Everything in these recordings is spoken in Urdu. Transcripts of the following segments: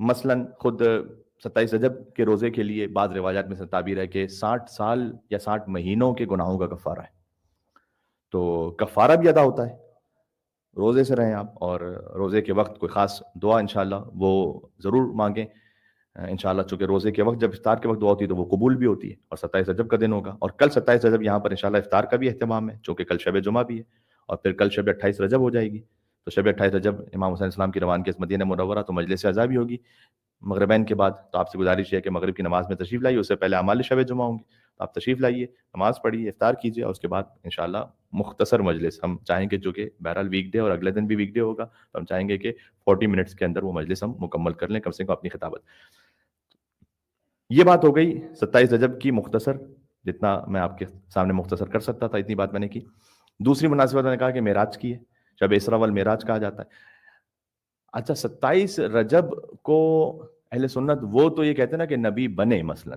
مثلاً خود 27 رجب کے روزے کے لیے بعض روایات میں سے تعبیر ہے کہ 60 سال یا 60 مہینوں کے گناہوں کا کفارہ ہے، تو کفارہ بھی ادا ہوتا ہے، روزے سے رہیں آپ، اور روزے کے وقت کوئی خاص دعا انشاءاللہ وہ ضرور مانگیں انشاءاللہ، چونکہ روزے کے وقت جب افطار کے وقت دعا ہوتی ہے تو وہ قبول بھی ہوتی ہے، اور 27 رجب کا دن ہوگا، اور کل 27 رجب یہاں پر انشاءاللہ افطار کا بھی اہتمام ہے، چونکہ کل شب جمعہ بھی ہے، اور پھر کل شب 28 رجب ہو جائے گی، تو شب 28 رجب امام حسین السلام کی روانگی اس مدینہ منورہ، تو مجلس عزا بھی ہوگی مغربین کے بعد، تو آپ سے گزارش ہے کہ مغرب کی نماز میں تشریف لائیے، اس سے پہلے اعمال شب جمعہ ہوں گے، تو آپ تشریف لائیے، نماز پڑھیے، افطار کیجیے، اور اس کے بعد انشاءاللہ مختصر مجلس ہم چاہیں گے، جو کہ بہرحال ویک ڈے اور اگلے دن بھی ویک ڈے ہوگا، تو ہم چاہیں گے کہ 40 منٹس کے اندر وہ مجلس ہم مکمل کر لیں کم سے کم اپنی خطابت۔ یہ بات ہو گئی 27 رجب کی مختصر، جتنا میں آپ کے سامنے مختصر کر سکتا تھا اتنی بات میں نے کی۔ دوسری مناسبت میں نے کہا کہ معراج کی ہے، شب اسراء والمعراج کہا جاتا ہے۔ اچھا 27 رجب کو اہل سنت وہ تو یہ کہتے ہیں نا کہ نبی بنے، مثلا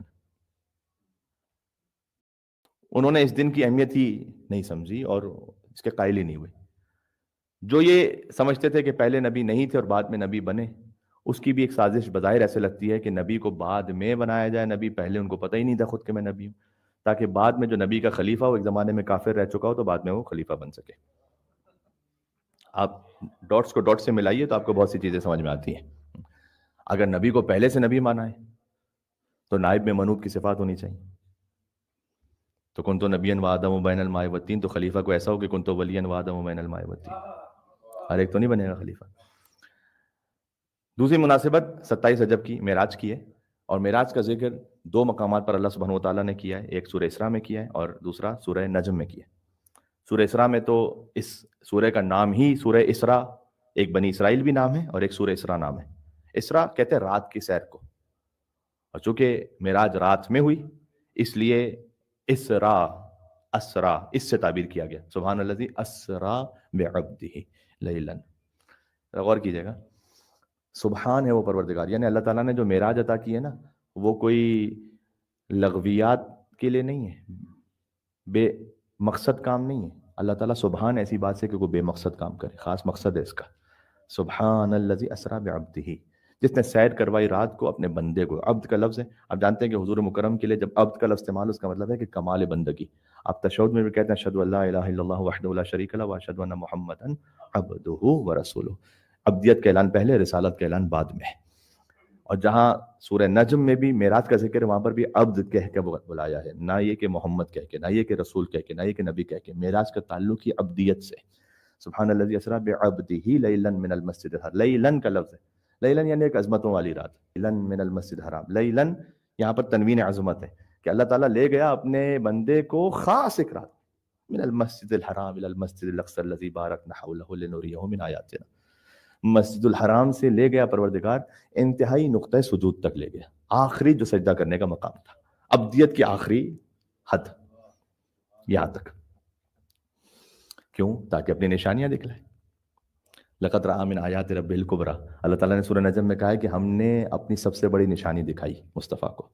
انہوں نے اس دن کی اہمیت ہی نہیں سمجھی اور اس کے قائل ہی نہیں ہوئے۔ جو یہ سمجھتے تھے کہ پہلے نبی نہیں تھے اور بعد میں نبی بنے، اس کی بھی ایک سازش بظاہر ایسے لگتی ہے کہ نبی کو بعد میں بنایا جائے، نبی پہلے ان کو پتہ ہی نہیں تھا خود کہ میں نبی ہوں، تاکہ بعد میں جو نبی کا خلیفہ ہو ایک زمانے میں کافر رہ چکا ہو تو بعد میں وہ خلیفہ بن سکے۔ آپ ڈاٹس کو ڈاٹ سے ملائیے تو آپ کو بہت سی چیزیں سمجھ میں آتی ہیں۔ اگر نبی کو پہلے سے نبی مانا ہے تو نائب میں منوط کی صفات ہونی چاہیے، تو کن تو نبی و آدم و بین الماء والطین، تو خلیفہ کو ایسا ہو کہ کن تو ولی و آدم و بین الماء والطین، ہر ایک تو نہیں بنے گا خلیفہ۔ دوسری مناسبت 27 رجب کی معراج کی ہے، اور معراج کا ذکر دو مقامات پر اللہ سبحانہ وتعالیٰ نے کیا ہے، ایک سورہ اسراء میں کیا ہے اور دوسرا سورہ نجم میں کیا ہے۔ سورہ اسراء میں تو اس سورہ کا نام ہی سورہ اسراء، ایک بنی اسرائیل بھی نام ہے اور ایک سورہ اسراء نام ہے۔ اسراء کہتے ہیں رات کی سیر کو، اور چونکہ معراج رات میں ہوئی اس لیے اسراء اسرا اس سے تعبیر کیا گیا، سبحان الذی اسرا بعبدہ لیلا۔ غور کیجئے گا، سبحان ہے وہ پروردگار، یعنی اللہ تعالیٰ نے جو معراج عطا کی ہے نا، وہ کوئی لغویات کے لیے نہیں ہے، بے مقصد کام نہیں ہے۔ اللہ تعالیٰ سبحان ایسی بات سے کہ کوئی بے مقصد کام کرے، خاص مقصد ہے اس کا۔ سبحان الذی اسرا بعبدہ، جس نے سیر کروائی رات کو اپنے بندے کو۔ عبد کا لفظ ہے، آپ جانتے ہیں کہ حضور مکرم کے لیے جب عبد کا لفظ استعمال، اس کا مطلب ہے کہ کمال بندگی۔ آپ تشہد میں بھی کہتے ہیں اشہد ان لا الہ الا اللہ وحدہ لا شریک لہ واشہد ان محمدا عبدہ ورسولہ۔ عبدیت کا اعلان پہلے، رسالت کا اعلان بعد میں۔ اور جہاں سورہ نجم میں بھی معراج کا ذکر ہے، وہاں پر بھی عبد کہہ کے بلایا ہے، نہ یہ کہ محمد کہہ کے، نہ یہ کہ رسول کہہ کے، نہ یہ کہ نبی کہہ کے۔ معراج کا تعلق ہی عبدیت سے۔ سبحان الذی اسری بعبدہ لیلا من المسجد الحرام، لیلا کا لفظ ہے، لیلن یعنی ایک عظمتوں والی رات، لیلن من المسجد الحرام، لیلن یہاں پر تنوین عظمت ہے کہ اللہ تعالیٰ لے گیا اپنے بندے کو خاص ایک رات، من المسجد الحرام الى المسجد الاقصى الذي باركنا حوله لنريه من آیاتنا، مسجد الحرام سے لے گیا پروردگار انتہائی نقطہ سجود تک لے گیا، آخری جو سجدہ کرنے کا مقام تھا، عبدیت کی آخری حد یہاں تک۔ کیوں؟ تاکہ اپنی نشانیاں دکھلائے۔ لقد رأى من آیات ربہ الکبریٰ، اللہ تعالیٰ نے سورہ نجم میں کہا ہے کہ ہم نے اپنی سب سے بڑی نشانی دکھائی مصطفیٰ کو۔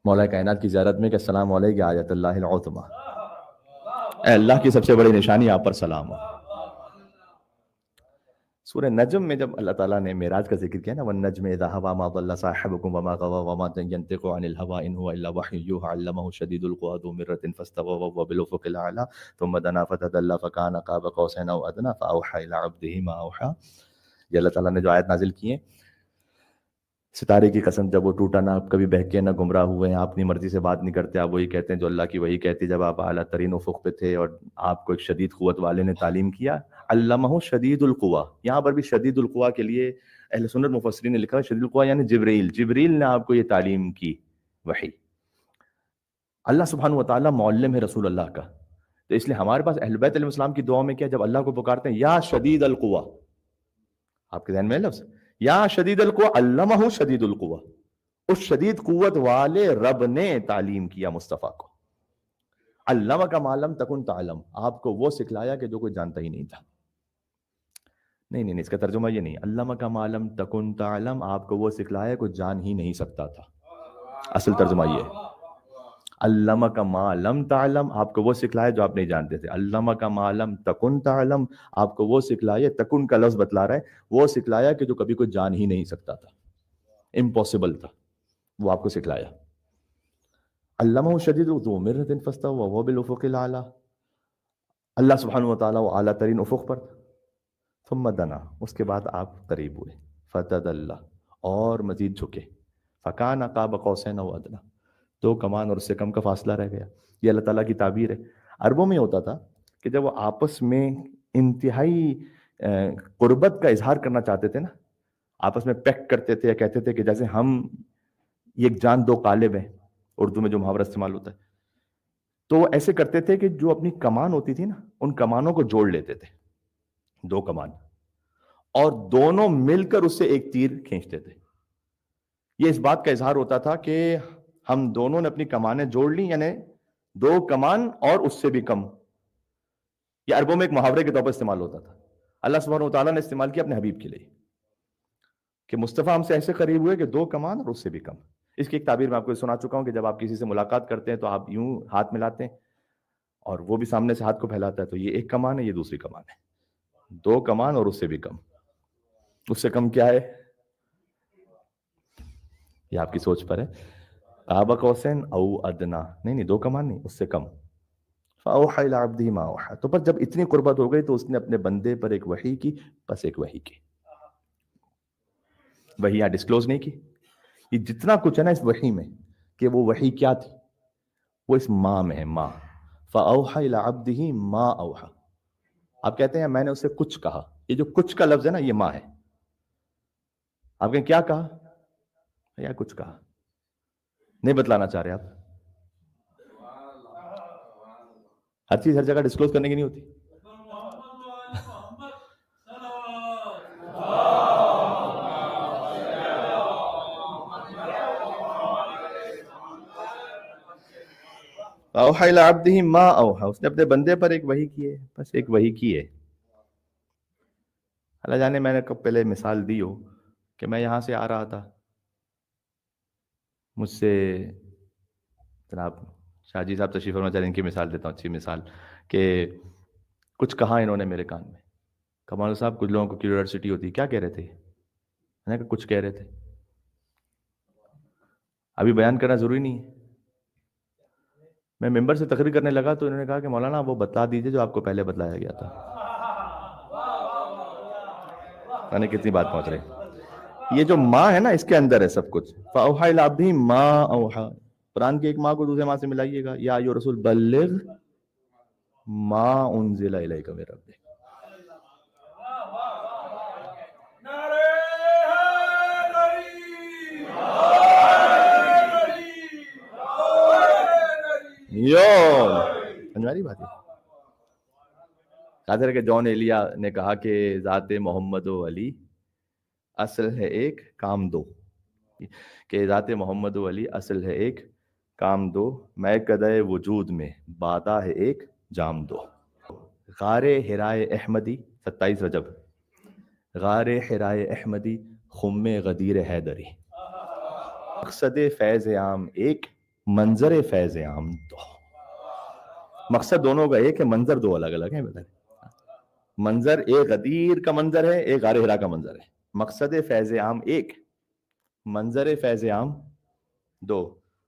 مولا کائنات کی زیارت میں کہ السلام علیک آیت اللہ العظمیٰ، اے اللہ کی سب سے بڑی نشانی آپ پر سلام ہو۔ سورہ نجم میں جب اللہ تعالیٰ نے معراج کا ذکر کیا نا، وَالنَّجْمِ إِذَا هَوَىٰ مَا ضَلَّ صَاحِبُكُمْ وَمَا غَوَىٰ وَمَا يَنطِقُ عَنِ الْهَوَىٰ إِنْ هُوَ إِلَّا وَحْيٌ يُوحَىٰ عَلَّمَهُ شَدِيدُ الْقُوَىٰ ذُو مِرَّةٍ فَاسْتَوَىٰ وَهُوَ بِالْأُفُقِ الْأَعْلَىٰ ثُمَّ دَنَا فَتَدَلَّىٰ فَكَانَ قَابَ قَوْسَيْنِ أَوْ أَدْنَىٰ فَأَوْحَىٰ إِلَىٰ عَبْدِهِ مَا أَوْحَىٰ۔ یہ اللہ تعالیٰ نے جو آیت نازل کی ہیں، ستارے کی قسم جب وہ ٹوٹا، نہ آپ کبھی بہکے نہ گمراہ ہوئے ہیں، آپ اپنی مرضی سے بات نہیں کرتے، آپ وہی کہتے ہیں جو اللہ کی وہی کہتی، جب آپ اعلیٰ ترین افق پہ تھے اور آپ کو ایک شدید قوت والے نے تعلیم کیا۔ علمہ شدید القوا، یہاں پر بھی شدید القوا کے لیے اہل سنت مفسرین نے لکھا شدید القوا یعنی جبرائیل، جبرائیل نے آپ کو یہ تعلیم کی وحی۔ اللہ سبحانہ وتعالیٰ معلم ہے رسول اللہ کا، تو اس لیے ہمارے پاس اہل بیت علیہ السلام کی دعا میں کیا، جب اللہ کو پکارتے ہیں یا شدید القوا، آپ کے ذہن میں ہے لفظ یا شدید القوا، علمہ شدید القوا، اس شدید قوت والے رب نے تعلیم کیا مصطفیٰ کو۔ علمہ کا معلم تکن تعلم، آپ کو وہ سکھلایا کہ جو کوئی جانتا ہی نہیں تھا۔ نہیں، اس کا ترجمہ یہ نہیں، علمہ کا معلم تکن تعلم، آپ کو وہ سکھلایا کوئی جان ہی نہیں سکتا تھا، اصل ترجمہ یہ ہے۔ علمک ما لم تعلم، آپ کو وہ سکھلایا جو آپ نہیں جانتے تھے. علمک ما لم تکن تعلم، آپ کو وہ سکھلایا، تکن کا لفظ بتلا رہا ہے، وہ سکھلایا کہ جو کبھی کوئی جان ہی نہیں سکتا تھا، امپاسبل تھا، وہ آپ کو سکھلایا. علمہ شدید ذو مرۃ فاستوى وهو بالافق الاعلی، اللہ سبحانہ و تعالیٰ وہ اعلیٰ ترین افق پر تھا. ثم دنا، اس کے بعد آپ قریب ہوئے، فتدلى، اور مزید جھکے، فکان قاب قوسین او ادنی، 2 کمان اور اس سے کم کا فاصلہ رہ گیا. یہ اللہ تعالیٰ کی تعبیر ہے. عربوں میں ہوتا تھا کہ جب وہ آپس میں انتہائی قربت کا اظہار کرنا چاہتے تھے نا، آپس میں پیکٹ کرتے تھے یا کہتے تھے کہ جیسے ہم ایک جان 2 قالب ہیں، اردو میں جو محاورہ استعمال ہوتا ہے، تو وہ ایسے کرتے تھے کہ جو اپنی کمان ہوتی تھی نا، ان کمانوں کو جوڑ لیتے تھے، 2 کمان، اور دونوں مل کر اس سے ایک تیر کھینچتے تھے. یہ اس بات کا اظہار ہوتا تھا کہ ہم دونوں نے اپنی کمانیں جوڑ لی، یعنی 2 کمان اور اس سے بھی کم. یہ عربوں میں ایک محاورے کے طور پر استعمال ہوتا تھا. اللہ سبحانہ و تعالیٰ نے استعمال کیا اپنے حبیب کے لیے کہ مصطفیٰ ہم سے ایسے قریب ہوئے کہ 2 کمان اور اس سے بھی کم. اس کی ایک تعبیر میں آپ کو سنا چکا ہوں کہ جب آپ کسی سے ملاقات کرتے ہیں تو آپ یوں ہاتھ ملاتے ہیں اور وہ بھی سامنے سے ہاتھ کو پھیلاتا ہے، تو یہ 1 کمان ہے، یہ دوسری کمان ہے. 2 کمان اور اس سے بھی کم. اس سے کم کیا ہے؟ یہ آپ کی سوچ پر ہے. قاب قوسین او ادنا، نہیں 2 کمان نہیں، اس سے کم. فاوحى الى عبده ما اوحى، تو پر جب اتنی قربت ہو گئی تو اس نے اپنے بندے پر ایک وحی کی، بس ایک وحی کی. وحی یہاں ڈسکلوز نہیں کی. یہ جتنا کچھ ہے نا اس وحی میں، کہ وہ وحی کیا تھی، وہ اس ماں میں ہے. ماں، فاوحى الى عبده ما اوحى. آپ کہتے ہیں میں نے اسے کچھ کہا، یہ جو کچھ کا لفظ ہے نا یہ ماں ہے. آپ کہیں کیا کہا؟ یا کچھ کہا، نہیں بتلانا چاہ رہے آپ. ہر چیز ہر جگہ ڈسکلوز کرنے کی نہیں ہوتی. اوحى الى عبده ما اوحى، اس نے اپنے بندے پر ایک وحی کی ہے، بس ایک وحی کی ہے. اللہ جانے میں نے کب پہلے مثال دی ہو کہ میں یہاں سے آ رہا تھا، مجھ سے جناب شاہ جی صاحب تشریف فرما، چاہے ان کی مثال دیتا ہوں، اچھی مثال، کہ کچھ کہا انہوں نے میرے کان میں. کمال صاحب کچھ لوگوں کو کیوریوسٹی ہوتی ہے، کیا کہہ رہے تھے؟ میں نے کہا کچھ کہہ رہے تھے. ابھی بیان کرنا ضروری نہیں ہے. میں ممبر سے تقریر کرنے لگا تو انہوں نے کہا کہ مولانا وہ بتا دیجئے جو آپ کو پہلے بتلایا گیا تھا. یعنی کتنی بات پہنچ رہی. یہ جو ماں ہے نا اس کے اندر ہے سب کچھ. فاوحى الى عبده ما اوحى. قرآن کی ایک ماں کو دوسرے ماں سے ملائیے گا، یا ایھا رسول بلغ ما انزل الیک من ربک. سمجھاری بات ہے. قادر کے جان ایلیا نے کہا کہ ذات محمد و علی اصل ہے ایک کام دو، کہ ذات محمد و علی اصل ہے ایک کام دو، میں قدے وجود میں بادہ ہے ایک جام دو. غار حرائے احمدی، 27 رجب، غار حرائے احمدی خم غدیر حیدری، مقصد فیض عام ایک، منظر فیض عام دو. مقصد دونوں کا ایک ہے، منظر 2 الگ الگ ہیں. منظر ایک غدیر کا منظر ہے، ایک غار حرا کا منظر ہے. مقصد فیض عام ایک، منظر فیض عام 2.